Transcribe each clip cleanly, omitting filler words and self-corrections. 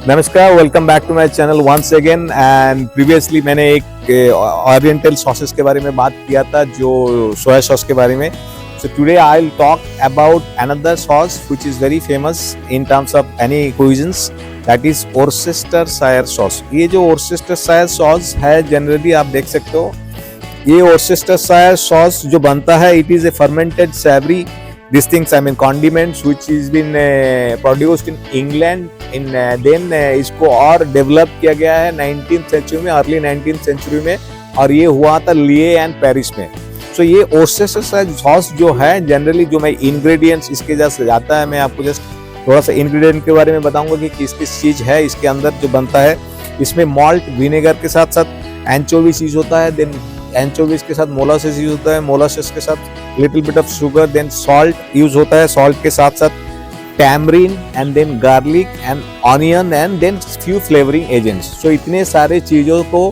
नमस्कार, welcome back to my channel once again. And previously मैंने एक ओरिएंटल सॉसेस के बारे में बात किया था, जो सोया सॉस के बारे में। So today I will talk about another sauce which is very famous in terms of any cuisines, that is Worcestershire sauce. ये जो वोर्सेस्टरशायर सॉस है, जनरली आप देख सकते हो, ये वोर्सेस्टरशायर सॉस जो बनता है, it is a fermented savoury these things, I mean condiments which is been produced in England in then इसको और डेवलप किया गया है 19th सेंचुरी में, अर्ली 19th सेंचुरी में, और ये हुआ था लिए एंड पेरिस में। सो ये वोर्सेस्टरशायर सॉस जो है, जनरली जो मैं इंग्रेडिएंट्स इसके जैसे जाता है, मैं आपको जस्ट थोड़ा सा इंग्रेडिएंट के बारे में बताऊंगा कि किस किस चीज है इसके अंदर जो बनता है। इसमें मॉल्ट विनेगर के साथ साथ एंचोवीज यूज होता है, देन एंचोवीज के साथ मोलासेस यूज होता है, मोलासेस के साथ little bit of sugar, then salt use होता है, सॉल्ट के साथ साथ tamarind and then garlic and onion and then few flavouring agents. So इतने सारे चीजों को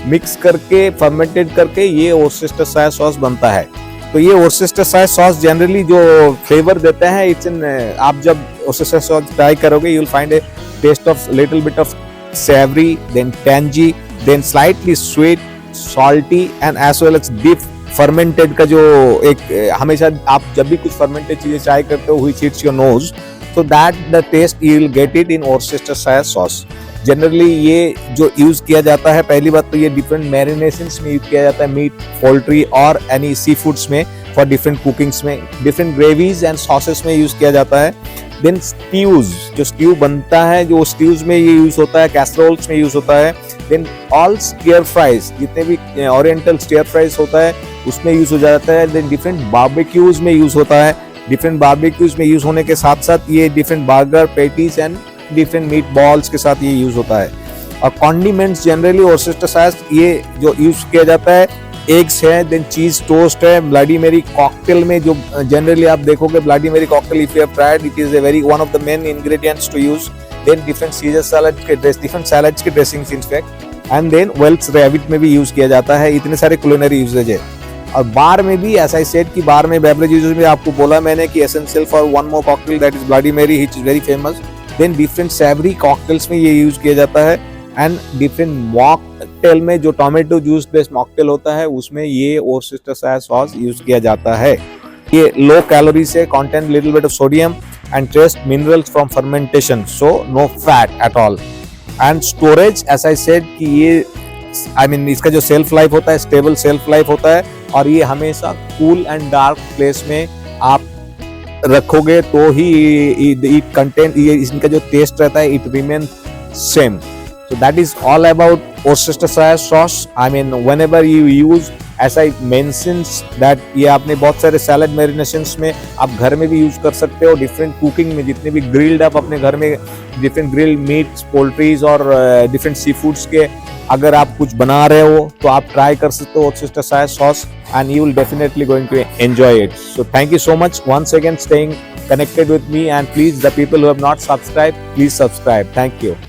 मिक्स करके फर्मेंटेड करके ये वोर्सेस्टरशायर सॉस बनता है। तो ये वोर्सेस्टरशायर सॉस जनरली जो फ्लेवर देता है, इट्स इन, आप जब वोर्सेस्टरशायर सॉस ट्राई करोगे, you will find a taste of little bit of savoury, then tangy, then slightly sweet, salty and as well as deep fermented का जो एक हमेशा आप जब भी कुछ फर्मेंटेड चीजें ट्राई करते हो, which hits your nose, so that the taste you will get it in Worcestershire sauce. Generally ये जो यूज किया जाता है, पहली बात तो ये डिफरेंट मैरिनेशंस में यूज किया जाता है, मीट, पोल्ट्री और एनी सी फूड्स में, फॉर डिफरेंट कुकिंग्स में, डिफरेंट ग्रेवीज एंड सॉसेस में यूज किया जाता है। देन स्ट्यूज, जो स्ट्यू बनता है, जो स्ट्यूज में ये यूज होता है, कैसरोल्स में यूज होता है। देन ऑल स्टियर फ्राइज, जितने भी ओरिएंटल स्टियर फ्राइज होता है उसमें यूज हो जाता है। देन डिफरेंट बारबेक्यूज में यूज होता है, डिफरेंट बारबेक्यूज में यूज होने के साथ साथ ये different burger, patties and different meat balls के साथ ये यूज होता है। और कॉन्डिमेंट्स जनरली वोर्सेस्टरशायर ये जो यूज किया जाता है, एग्स है, देन चीज टोस्ट है, ब्लडी मेरी कॉकटेल में जो जनरली आप देखोगे, bloody Mary cocktail if you have tried, it is a very one of the main ingredients to use. Then different Caesar salad के डिफरेंट सैलड्स के dressings in fact, and then Welsh rabbit में भी use किया जाता है। इतने सारे culinary usage है। और बार में भी ऐसा ही सेट कि बार में बेवरेज यूजेज में आपको बोला मैंने कि essential for one more cocktail that is Bloody Mary, which is very famous. Then different savoury cocktails में ये यूज किया जाता है, एंड डिफरेंट मॉकटेल में जो टोमेटो जूस बेस्ड मॉकटेल होता है, उसमें ये वोर्सेस्टरशायर सॉस यूज किया जाता है। ये लो कैलोरी से, content little bit of sodium and trace minerals from fermentation, so no fat at all. And storage, as I said कि ये आई मीन इसका जो सेल्फ लाइफ होता है, स्टेबल सेल्फ लाइफ होता है, और ये हमेशा कूल एंड डार्क प्लेस में आप रखोगे तो ही इट कंटेंट, ये इनका जो टेस्ट रहता है, it remain same. So that is all about Worcestershire sauce. I mean, whenever you use, as I mentions that ये आपने बहुत सारे सैलड मैरिनेशंस में आप घर में भी यूज कर सकते हो, डिफरेंट कुकिंग में जितने भी ग्रिल्ड आप अपने घर में डिफरेंट ग्रिल्ड मीट्स, पोल्ट्रीज और डिफरेंट सी फूड्स के अगर आप कुछ बना रहे हो, तो आप ट्राई कर सकते हो Worcestershire sauce and you will definitely going to enjoy it. So thank you so much once again staying connected with me, and please, the people who have not subscribed, please subscribe. Thank you.